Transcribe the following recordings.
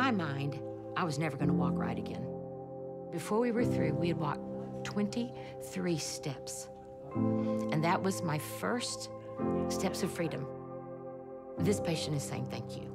my mind, I was never going to walk right again. Before we were through, we had walked 23 steps. And that was my first steps of freedom. This patient is saying thank you.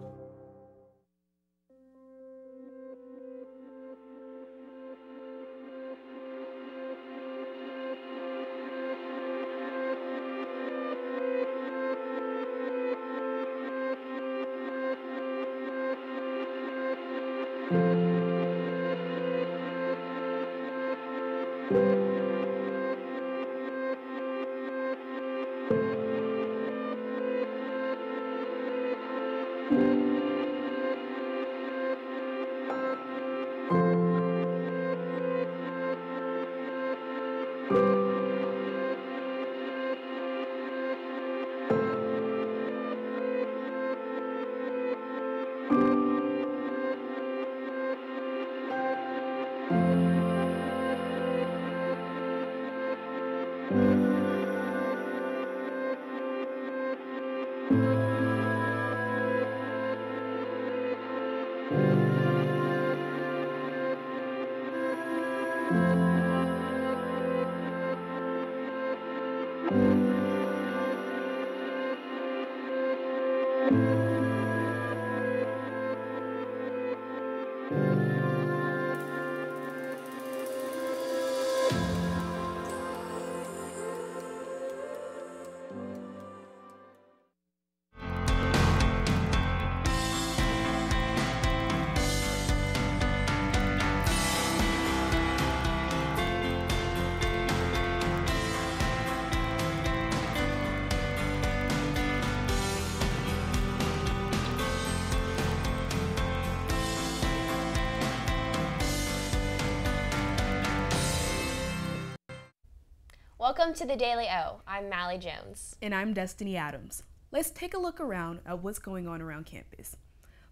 Welcome to the Daily O. I'm Mally Jones. And I'm Destiny Adams. Let's take a look around at what's going on around campus.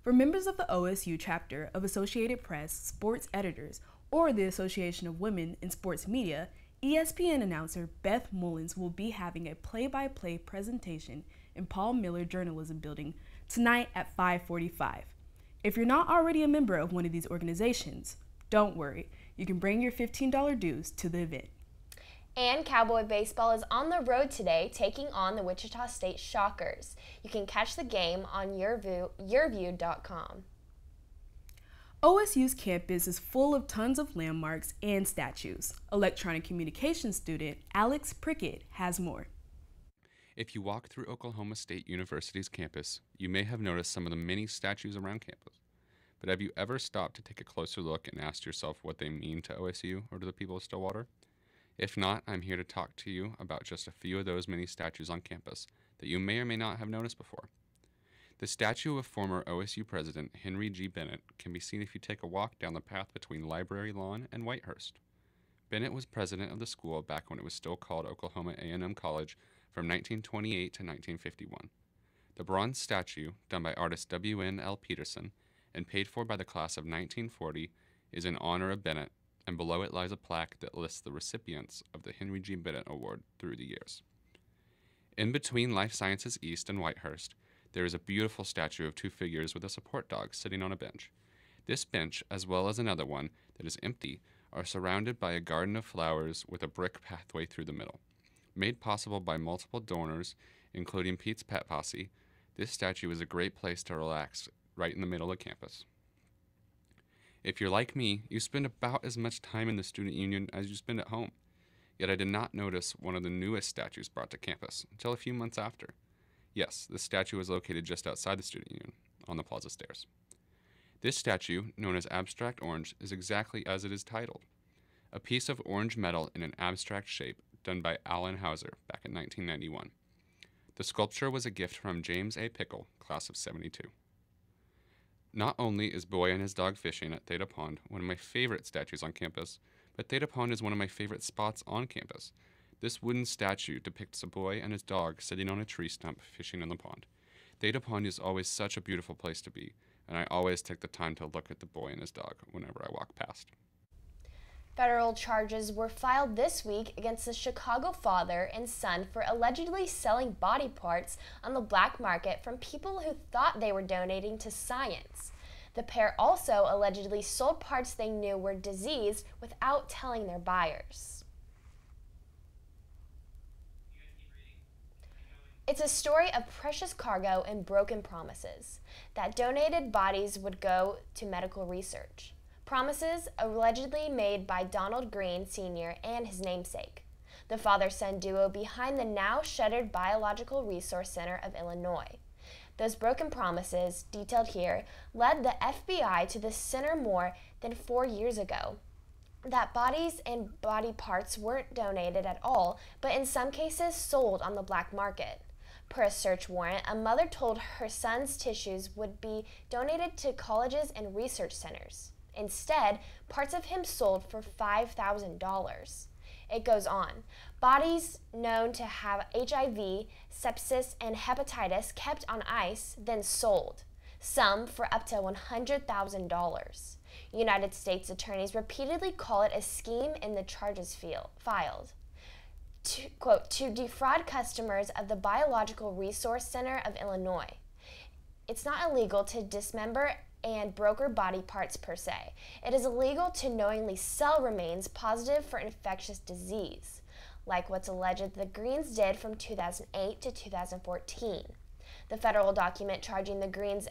For members of the OSU chapter of Associated Press Sports Editors or the Association of Women in Sports Media, ESPN announcer Beth Mullins will be having a play-by-play presentation in Paul Miller Journalism Building tonight at 5:45. If you're not already a member of one of these organizations, don't worry. You can bring your $15 dues to the event. And Cowboy Baseball is on the road today, taking on the Wichita State Shockers. You can catch the game on yourview.com. OSU's campus is full of tons of landmarks and statues. Electronic communications student Alex Prickett has more. If you walk through Oklahoma State University's campus, you may have noticed some of the many statues around campus. But have you ever stopped to take a closer look and asked yourself what they mean to OSU or to the people of Stillwater? If not, I'm here to talk to you about just a few of those many statues on campus that you may or may not have noticed before. The statue of former OSU President Henry G. Bennett can be seen if you take a walk down the path between Library Lawn and Whitehurst. Bennett was president of the school back when it was still called Oklahoma A&M College from 1928 to 1951. The bronze statue, done by artist W.N.L. Peterson and paid for by the class of 1940, is in honor of Bennett, and below it lies a plaque that lists the recipients of the Henry G. Bennett Award through the years. In between Life Sciences East and Whitehurst, there is a beautiful statue of two figures with a support dog sitting on a bench. This bench, as well as another one that is empty, are surrounded by a garden of flowers with a brick pathway through the middle. Made possible by multiple donors, including Pete's Pet Posse, this statue is a great place to relax right in the middle of campus. If you're like me, you spend about as much time in the student union as you spend at home. Yet I did not notice one of the newest statues brought to campus until a few months after. Yes, this statue is located just outside the student union, on the plaza stairs. This statue, known as Abstract Orange, is exactly as it is titled. A piece of orange metal in an abstract shape done by Alan Hauser back in 1991. The sculpture was a gift from James A. Pickle, class of '72. Not only is Boy and his dog fishing at Theta Pond one of my favorite statues on campus, but Theta Pond is one of my favorite spots on campus. This wooden statue depicts a boy and his dog sitting on a tree stump fishing in the pond. Theta Pond is always such a beautiful place to be, and I always take the time to look at the boy and his dog whenever I walk past. Federal charges were filed this week against the Chicago father and son for allegedly selling body parts on the black market from people who thought they were donating to science. The pair also allegedly sold parts they knew were diseased without telling their buyers. It's a story of precious cargo and broken promises, that donated bodies would go to medical research. Promises allegedly made by Donald Green Sr. and his namesake, the father-son duo behind the now shuttered Biological Resource Center of Illinois. Those broken promises, detailed here, led the FBI to the center more than 4 years ago. That bodies and body parts weren't donated at all, but in some cases sold on the black market. Per a search warrant, a mother told her son's tissues would be donated to colleges and research centers. Instead, parts of him sold for $5,000. It goes on. Bodies known to have HIV, sepsis, and hepatitis kept on ice, then sold, some for up to $100,000. United States attorneys repeatedly call it a scheme in the charges filed. To defraud customers of the Biological Resource Center of Illinois. It's not illegal to dismember and broker body parts per se. It is illegal to knowingly sell remains positive for infectious disease, like what's alleged the Greens did from 2008 to 2014. The federal document charging the Greens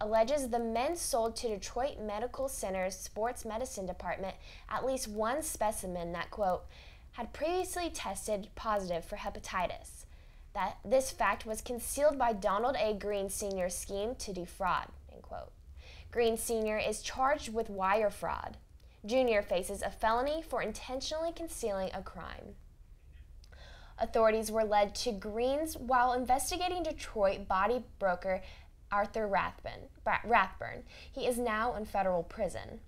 alleges the men sold to Detroit Medical Center's sports medicine department at least one specimen that, quote, had previously tested positive for hepatitis. That this fact was concealed by Donald A. Green Sr.'s scheme to defraud, end quote. Green Sr. is charged with wire fraud. Jr. faces a felony for intentionally concealing a crime. Authorities were led to Green's while investigating Detroit body broker Arthur Rathburn. He is now in federal prison.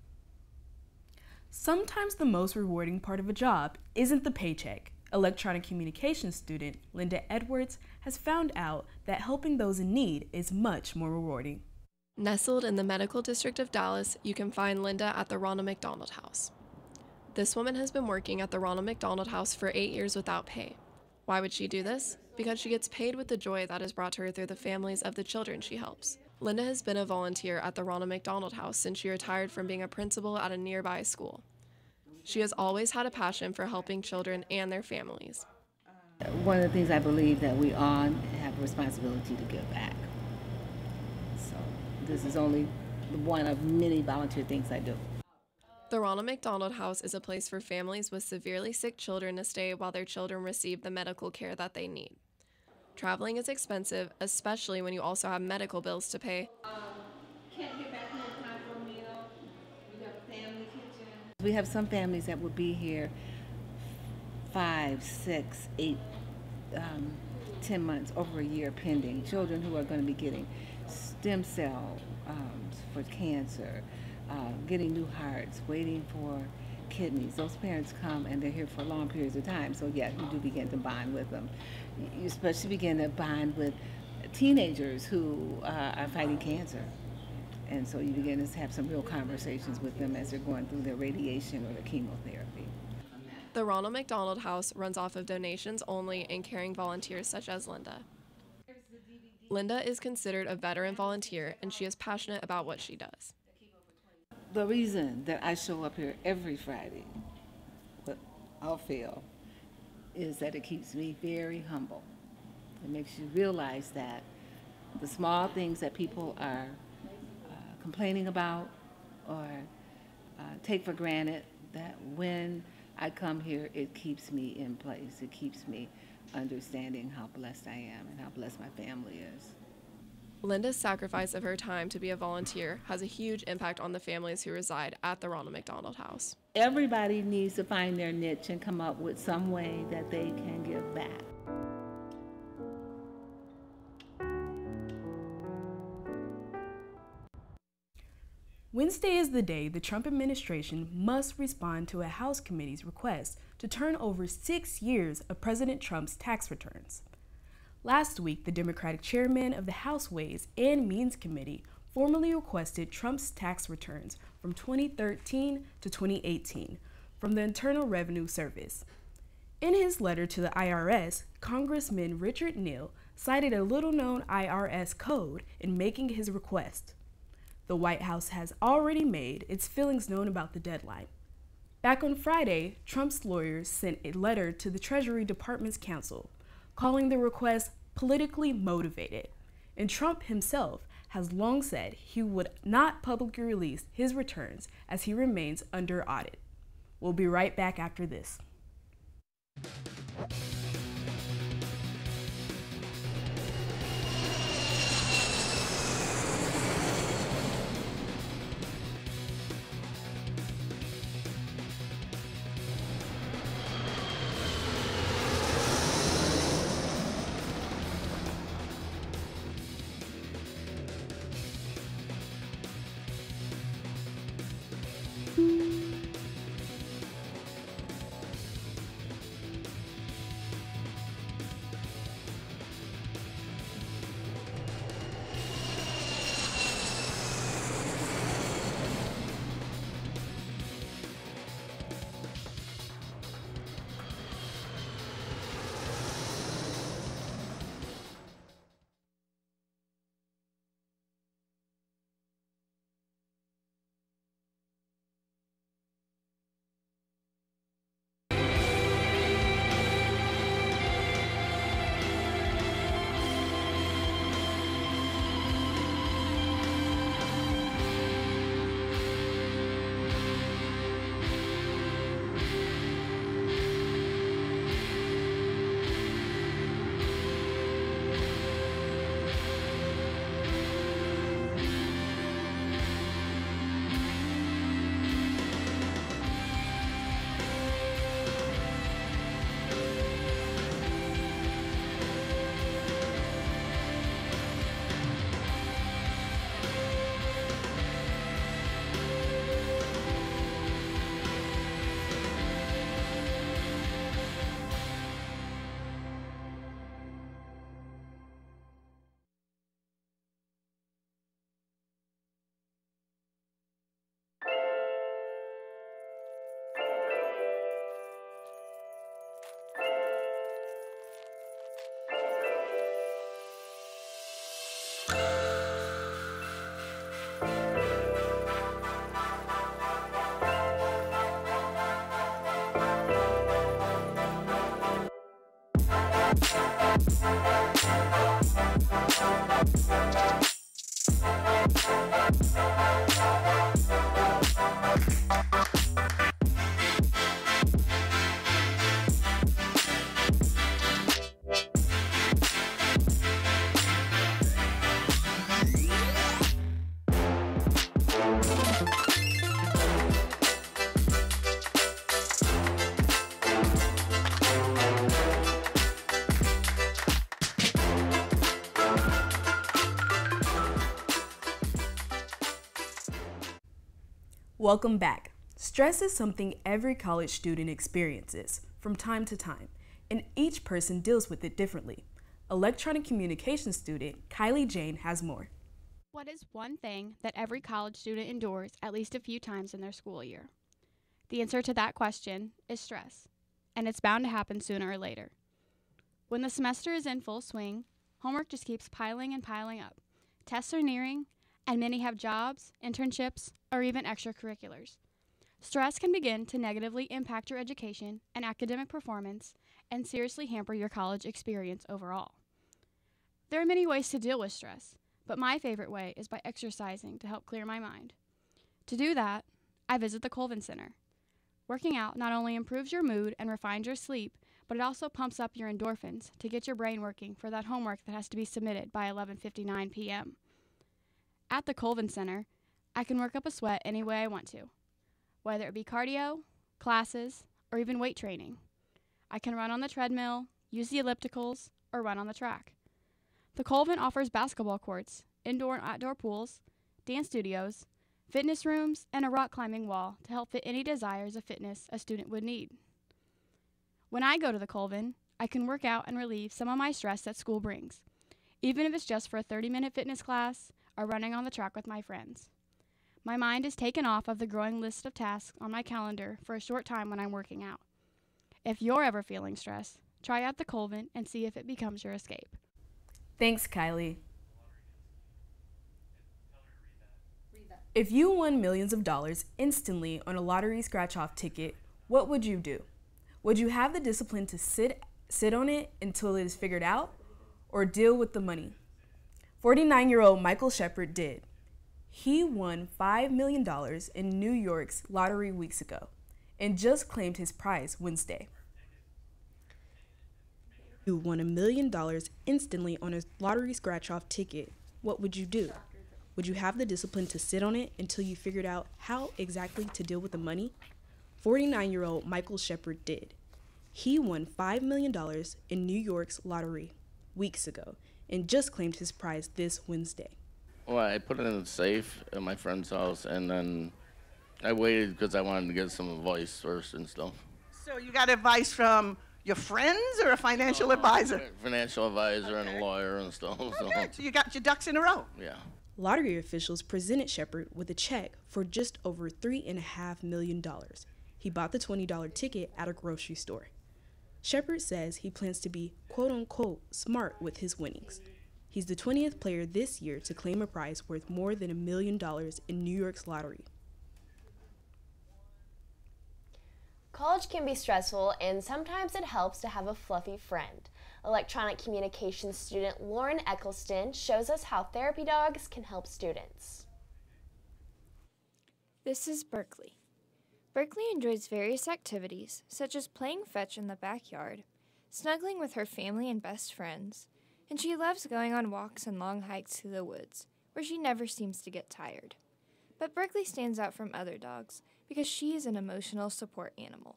Sometimes the most rewarding part of a job isn't the paycheck. Electronic communications student Linda Edwards has found out that helping those in need is much more rewarding. Nestled in the medical district of Dallas, you can find Linda at the Ronald McDonald House. This woman has been working at the Ronald McDonald House for 8 years without pay. Why would she do this? Because she gets paid with the joy that is brought to her through the families of the children she helps. Linda has been a volunteer at the Ronald McDonald House since she retired from being a principal at a nearby school. She has always had a passion for helping children and their families. One of the things I believe that we all have a responsibility to give back. So this is only one of many volunteer things I do. The Ronald McDonald House is a place for families with severely sick children to stay while their children receive the medical care that they need. Traveling is expensive, especially when you also have medical bills to pay. Can't get back home in time for a meal. We have a family kitchen. We have some families that would be here 5, 6, 8, 10 months, over a year pending. Children who are going to be getting stem cell for cancer, getting new hearts, waiting for kidneys. Those parents come and they're here for long periods of time. So yes, you do begin to bond with them. You especially begin to bond with teenagers who are fighting cancer. And so you begin to have some real conversations with them as they're going through their radiation or their chemotherapy. The Ronald McDonald House runs off of donations only and caring volunteers such as Linda. Linda is considered a veteran volunteer, and she is passionate about what she does. The reason that I show up here every Friday, I'll feel, is that it keeps me very humble. It makes you realize that the small things that people are complaining about or take for granted, that when I come here, it keeps me in place. It keeps me understanding how blessed I am and how blessed my family is. Linda's sacrifice of her time to be a volunteer has a huge impact on the families who reside at the Ronald McDonald House. Everybody needs to find their niche and come up with some way that they can give back. Wednesday is the day the Trump administration must respond to a House committee's request to turn over 6 years of President Trump's tax returns. Last week, the Democratic chairman of the House Ways and Means Committee formally requested Trump's tax returns from 2013 to 2018 from the Internal Revenue Service. In his letter to the IRS, Congressman Richard Neal cited a little-known IRS code in making his request. The White House has already made its feelings known about the deadline. Back on Friday, Trump's lawyers sent a letter to the Treasury Department's counsel, calling the request politically motivated. And Trump himself has long said he would not publicly release his returns as he remains under audit. We'll be right back after this. Welcome back. Stress is something every college student experiences from time to time, and each person deals with it differently. Electronic communications student Kylie Jane has more. What is one thing that every college student endures at least a few times in their school year? The answer to that question is stress, and it's bound to happen sooner or later. When the semester is in full swing, homework just keeps piling and piling up. Tests are nearing, and many have jobs, internships, or even extracurriculars. Stress can begin to negatively impact your education and academic performance and seriously hamper your college experience overall. There are many ways to deal with stress, but my favorite way is by exercising to help clear my mind. To do that, I visit the Colvin Center. Working out not only improves your mood and refines your sleep, but it also pumps up your endorphins to get your brain working for that homework that has to be submitted by 11:59 p.m. At the Colvin Center, I can work up a sweat any way I want to, whether it be cardio, classes, or even weight training. I can run on the treadmill, use the ellipticals, or run on the track. The Colvin offers basketball courts, indoor and outdoor pools, dance studios, fitness rooms, and a rock climbing wall to help fit any desires of fitness a student would need. When I go to the Colvin, I can work out and relieve some of my stress that school brings, even if it's just for a 30-minute fitness class or running on the track with my friends. My mind is taken off of the growing list of tasks on my calendar for a short time when I'm working out. If you're ever feeling stressed, try out the Colvin and see if it becomes your escape. Thanks, Kylie. Read If you won millions of dollars instantly on a lottery scratch-off ticket, what would you do? Would you have the discipline to sit on it until it is figured out, or deal with the money? 49-year-old Michael Shepard did. He won $5 million in New York's lottery weeks ago and just claimed his prize Wednesday. You won $1 million instantly on a lottery scratch-off ticket. What would you do? Would you have the discipline to sit on it until you figured out how exactly to deal with the money? 49-year-old Michael Shepard did. He won $5 million in New York's lottery weeks ago and just claimed his prize this Wednesday. Well, I put it in the safe at my friend's house, and then I waited because I wanted to get some advice first and stuff. So you got advice from your friends or a financial advisor? Financial advisor and a lawyer and stuff. Okay, so you got your ducks in a row. Yeah. Lottery officials presented Shepard with a check for just over $3.5 million. He bought the $20 ticket at a grocery store. Shepard says he plans to be quote-unquote smart with his winnings. He's the 20th player this year to claim a prize worth more than $1 million in New York's lottery. College can be stressful, and sometimes it helps to have a fluffy friend. Electronic communications student Lauren Eccleston shows us how therapy dogs can help students. This is Berkeley. Berkeley enjoys various activities, such as playing fetch in the backyard, snuggling with her family and best friends, and she loves going on walks and long hikes through the woods, where she never seems to get tired. But Berkeley stands out from other dogs because she is an emotional support animal.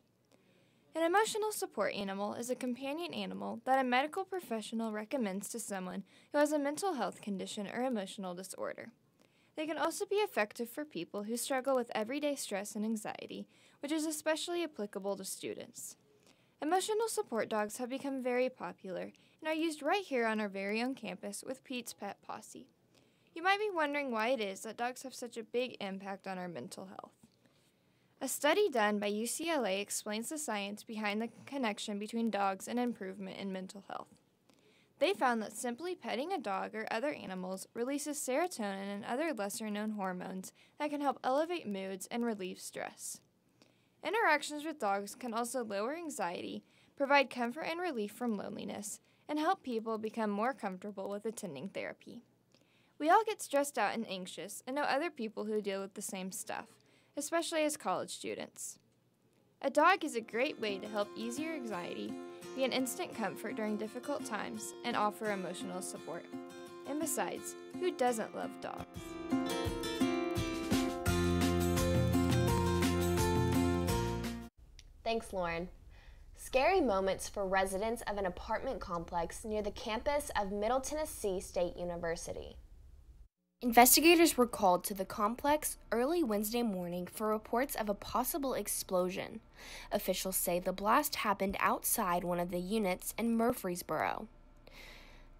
An emotional support animal is a companion animal that a medical professional recommends to someone who has a mental health condition or emotional disorder. They can also be effective for people who struggle with everyday stress and anxiety, which is especially applicable to students. Emotional support dogs have become very popular and are used right here on our very own campus with Pete's Pet Posse. You might be wondering why it is that dogs have such a big impact on our mental health. A study done by UCLA explains the science behind the connection between dogs and improvement in mental health. They found that simply petting a dog or other animals releases serotonin and other lesser-known hormones that can help elevate moods and relieve stress. Interactions with dogs can also lower anxiety, provide comfort and relief from loneliness, and help people become more comfortable with attending therapy. We all get stressed out and anxious and know other people who deal with the same stuff, especially as college students. A dog is a great way to help ease your anxiety, be an instant comfort during difficult times, and offer emotional support. And besides, who doesn't love dogs? Thanks, Lauren. Scary moments for residents of an apartment complex near the campus of Middle Tennessee State University. Investigators were called to the complex early Wednesday morning for reports of a possible explosion. Officials say the blast happened outside one of the units in Murfreesboro.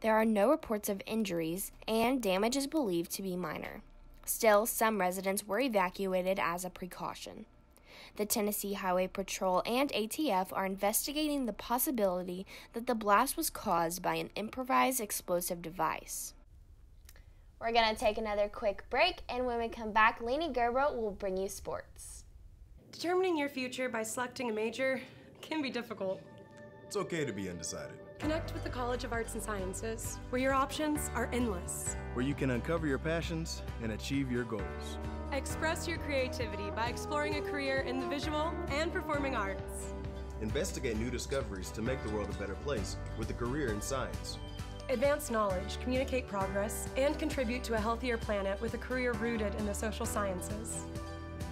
There are no reports of injuries, and damage is believed to be minor. Still, some residents were evacuated as a precaution. The Tennessee Highway Patrol and ATF are investigating the possibility that the blast was caused by an improvised explosive device. We're going to take another quick break, and when we come back, Lainey Gerber will bring you sports. Determining your future by selecting a major can be difficult. It's okay to be undecided. Connect with the College of Arts and Sciences, where your options are endless. Where you can uncover your passions and achieve your goals. Express your creativity by exploring a career in the visual and performing arts. Investigate new discoveries to make the world a better place with a career in science. Advance knowledge, communicate progress, and contribute to a healthier planet with a career rooted in the social sciences.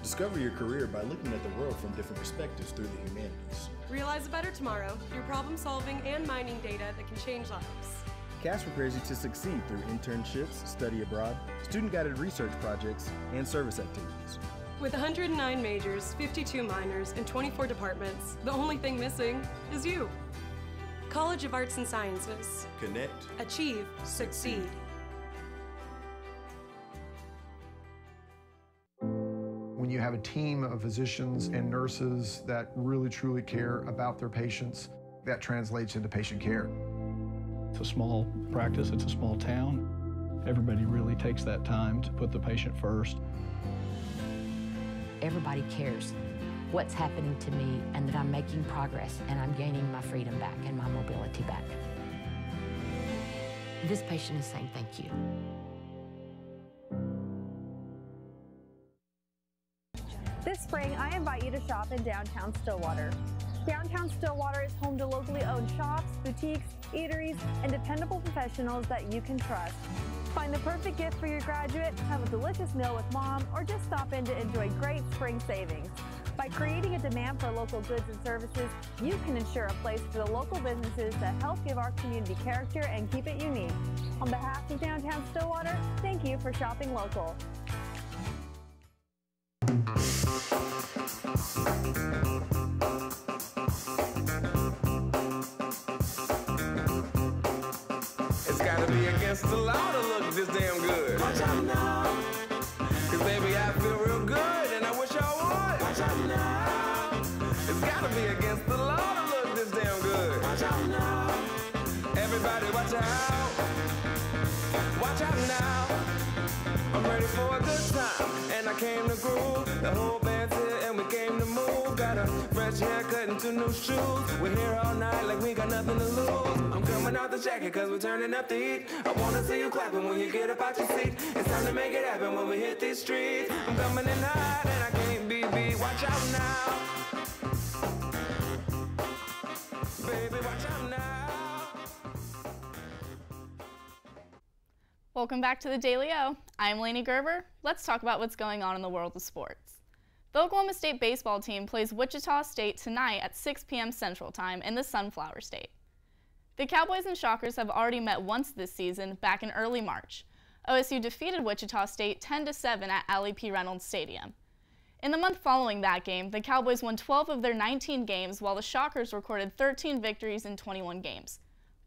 Discover your career by looking at the world from different perspectives through the humanities. Realize a better tomorrow through problem solving and mining data that can change lives. CAS prepares you to succeed through internships, study abroad, student-guided research projects, and service activities. With 109 majors, 52 minors, and 24 departments, the only thing missing is you. College of Arts and Sciences. Connect. Achieve. Succeed. When you have a team of physicians and nurses that really truly care about their patients, that translates into patient care. It's a small practice, it's a small town. Everybody really takes that time to put the patient first. everybody cares what's happening to me and that I'm making progress and I'm gaining my freedom back and my mobility back. This patient is saying thank you. This spring, I invite you to shop in downtown Stillwater. Downtown Stillwater is home to locally owned shops, boutiques, eateries, and dependable professionals that you can trust. Find the perfect gift for your graduate, have a delicious meal with mom, or just stop in to enjoy great spring savings. By creating a demand for local goods and services, you can ensure a place for the local businesses that help give our community character and keep it unique. On behalf of Downtown Stillwater, thank you for shopping local. It's gotta be against the law to look this damn good. Watch out now. Cause baby, I feel real good and I wish I would. Watch out now. It's gotta be against the law to look this damn good. Watch out now. Everybody watch out. Watch out now. I'm ready for a good time and I came to groove. The whole band's here and we came to move. Got a fresh haircut and 2 new shoes. We're here all night like we got nothing to lose. I'm coming out the jacket cause we're turning up the heat. I wanna see you clapping when you get up out your seat. It's time to make it happen when we hit these streets. I'm coming in hot and I can't be beat. Watch out now. Baby, watch out now. Welcome back to the Daily O. I'm Lainey Gerber. Let's talk about what's going on in the world of sports. The Oklahoma State baseball team plays Wichita State tonight at 6 p.m. Central Time in the Sunflower State. The Cowboys and Shockers have already met once this season, back in early March. OSU defeated Wichita State 10-7 at Allie P. Reynolds Stadium. In the month following that game, the Cowboys won 12 of their 19 games, while the Shockers recorded 13 victories in 21 games.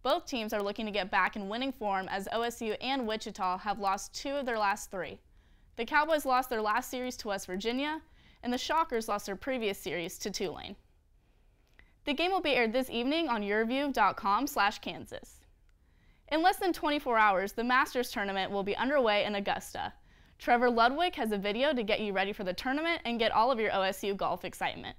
Both teams are looking to get back in winning form as OSU and Wichita have lost 2 of their last 3. The Cowboys lost their last series to West Virginia, and the Shockers lost their previous series to Tulane. The game will be aired this evening on yourview.com/Kansas. In less than 24 hours, the Masters tournament will be underway in Augusta. Trevor Ludwig has a video to get you ready for the tournament and get all of your OSU golf excitement.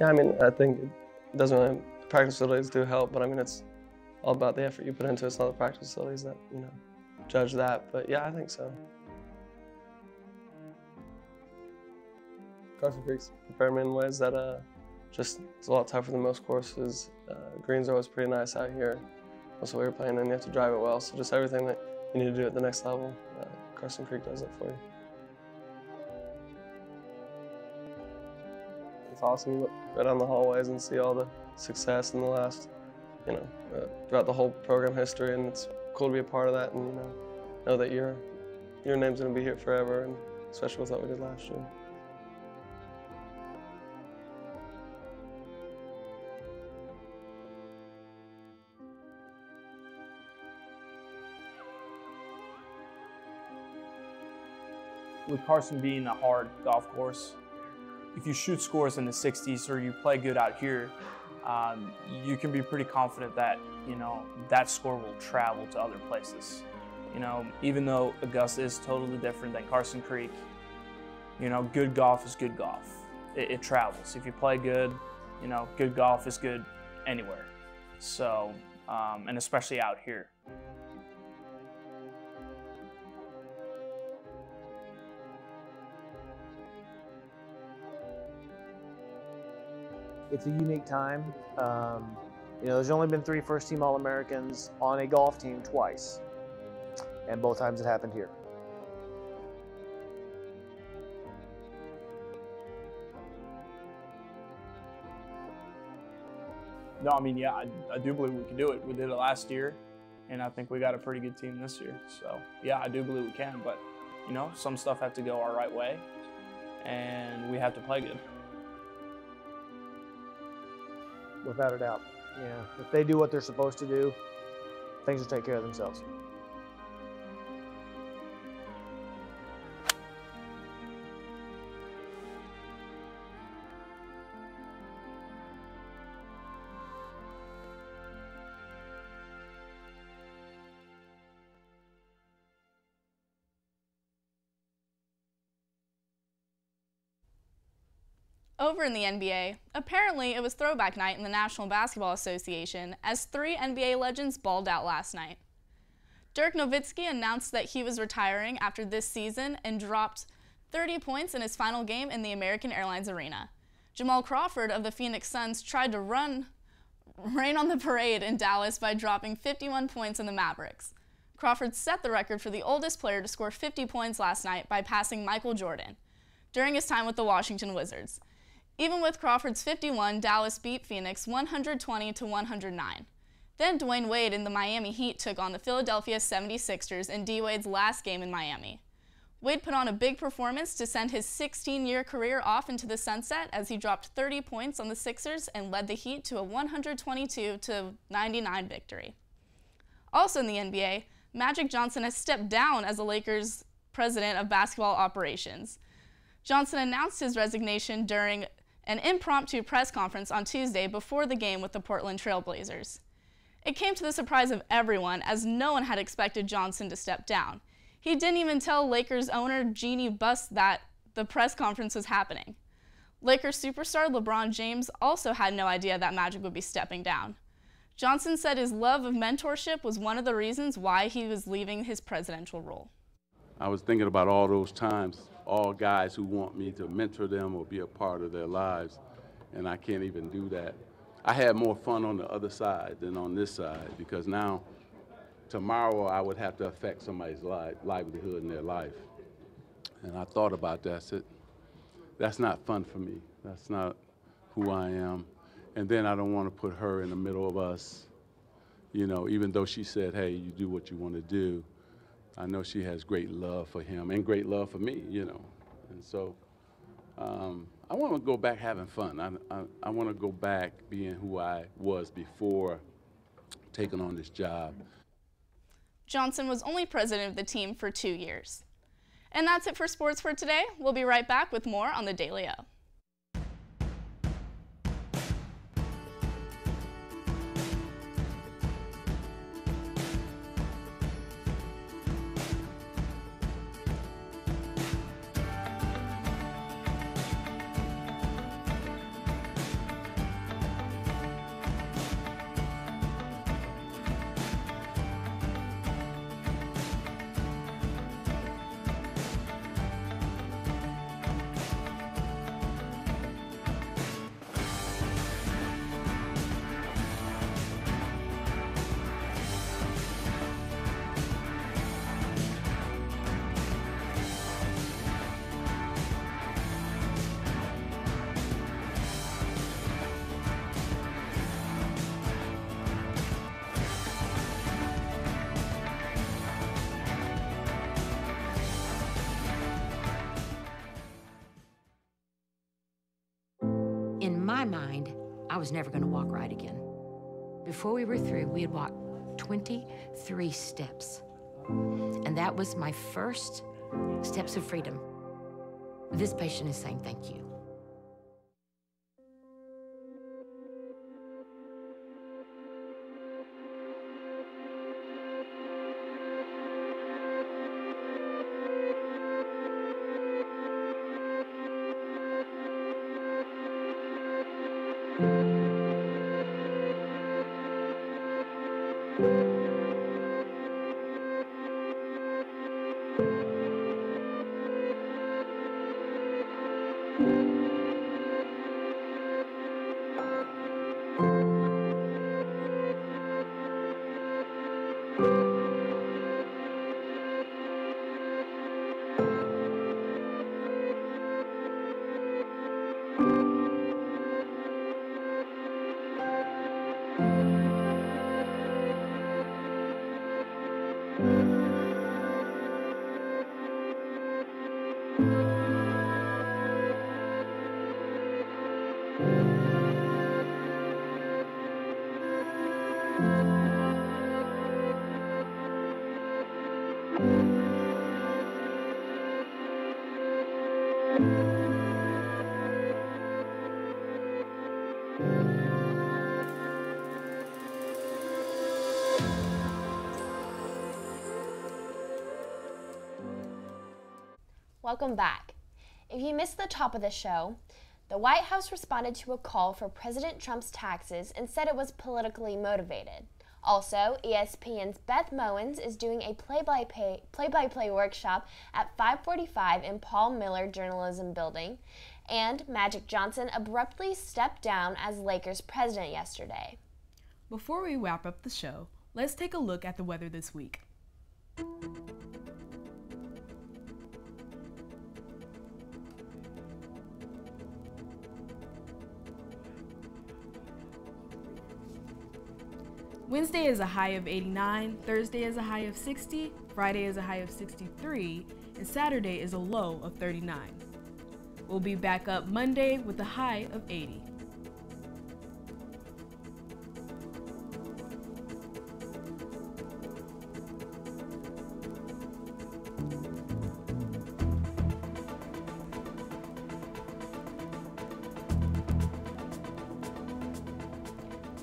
Yeah, I mean, I think it doesn't really, practice facilities do help, but I mean, it's all about the effort you put into it. It's not the practice facilities that, you know, judge that, but yeah, I think so. Carson Creek's prepared me in ways that just, it's a lot tougher than most courses. Greens are always pretty nice out here. That's what we were playing, and you have to drive it well, so just everything that you need to do at the next level, Carson Creek does it for you. It's awesome. You look right down the hallways and see all the success in the last, you know, throughout the whole program history, and it's cool to be a part of that, and you know that your name's going to be here forever, and especially with what we did last year. With Carson being a hard golf course, if you shoot scores in the 60s or you play good out here, you can be pretty confident that, you know, that score will travel to other places. You know, even though Augusta is totally different than Carson Creek, you know, good golf is good golf. It travels. If you play good, you know, good golf is good anywhere. So, and especially out here. It's a unique time. You know, there's only been 3 first-team All-Americans on a golf team twice, and both times it happened here. No, I mean, yeah, I do believe we can do it. We did it last year, and I think we got a pretty good team this year. So, yeah, I do believe we can, but, you know, some stuff have to go our right way, and we have to play good. Without a doubt. Yeah, if they do what they're supposed to do, things will take care of themselves. Over in the NBA, apparently it was throwback night in the National Basketball Association as 3 NBA legends balled out last night. Dirk Nowitzki announced that he was retiring after this season and dropped 30 points in his final game in the American Airlines Arena. Jamal Crawford of the Phoenix Suns tried to rain on the parade in Dallas by dropping 51 points in the Mavericks. Crawford set the record for the oldest player to score 50 points last night by passing Michael Jordan during his time with the Washington Wizards. Even with Crawford's 51, Dallas beat Phoenix 120-109. Then Dwayne Wade and the Miami Heat took on the Philadelphia 76ers in D-Wade's last game in Miami. Wade put on a big performance to send his 16-year career off into the sunset as he dropped 30 points on the Sixers and led the Heat to a 122-99 victory. Also in the NBA, Magic Johnson has stepped down as the Lakers' president of basketball operations. Johnson announced his resignation during an impromptu press conference on Tuesday before the game with the Portland Trail Blazers. It came to the surprise of everyone, as no one had expected Johnson to step down. He didn't even tell Lakers owner Jeannie Buss that the press conference was happening. Lakers superstar LeBron James also had no idea that Magic would be stepping down. Johnson said his love of mentorship was one of the reasons why he was leaving his presidential role. I was thinking about all those times, all guys who want me to mentor them or be a part of their lives, and I can't even do that. I had more fun on the other side than on this side, because now, tomorrow I would have to affect somebody's livelihood in their life. And I thought about that. I said, that's not fun for me. That's not who I am. And then I don't want to put her in the middle of us, you know, even though she said, hey, you do what you want to do. I know she has great love for him and great love for me, you know. And so I want to go back having fun. I want to go back being who I was before taking on this job. Johnson was only president of the team for 2 years. And that's it for sports for today. We'll be right back with more on the Daily O. In my mind, I was never going to walk right again. Before we were through, we had walked 23 steps. And that was my first steps of freedom. This patient is saying thank you. Welcome back. If you missed the top of the show, The White House responded to a call for President Trump's taxes and said it was politically motivated. Also, ESPN's Beth Mowins is doing a play-by-play workshop at 5:45 in Paul Miller Journalism Building, and Magic Johnson abruptly stepped down as Lakers president yesterday. Before we wrap up the show, let's take a look at the weather this week. Wednesday is a high of 89, Thursday is a high of 60, Friday is a high of 63, and Saturday is a low of 39. We'll be back up Monday with a high of 80.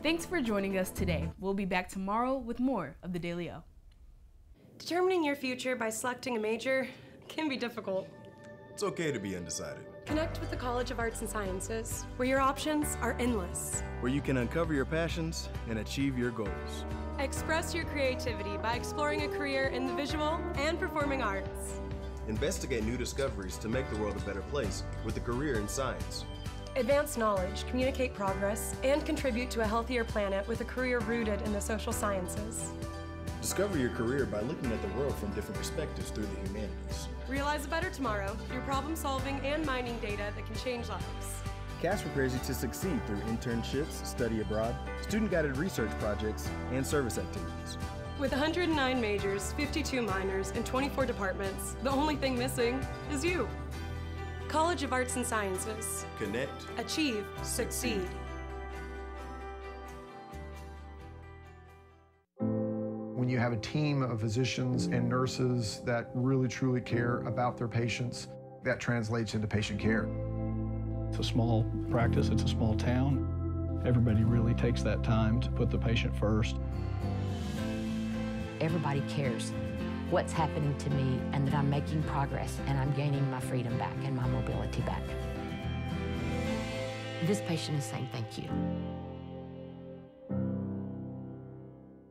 Thanks for joining us today. We'll be back tomorrow with more of the Daily O. Determining your future by selecting a major can be difficult. It's okay to be undecided. Connect with the College of Arts and Sciences, where your options are endless. Where you can uncover your passions and achieve your goals. Express your creativity by exploring a career in the visual and performing arts. Investigate new discoveries to make the world a better place with a career in science. Advance knowledge, communicate progress, and contribute to a healthier planet with a career rooted in the social sciences. Discover your career by looking at the world from different perspectives through the humanities. Realize a better tomorrow through problem solving and mining data that can change lives. CAS prepares you to succeed through internships, study abroad, student-guided research projects, and service activities. With 109 majors, 52 minors, and 24 departments, the only thing missing is you. College of Arts and Sciences. Connect. Achieve. Succeed. When you have a team of physicians and nurses that really truly care about their patients, that translates into patient care. It's a small practice, it's a small town. Everybody really takes that time to put the patient first. Everybody cares what's happening to me and that I'm making progress and I'm gaining my freedom back and my mobility back. This patient is saying thank you.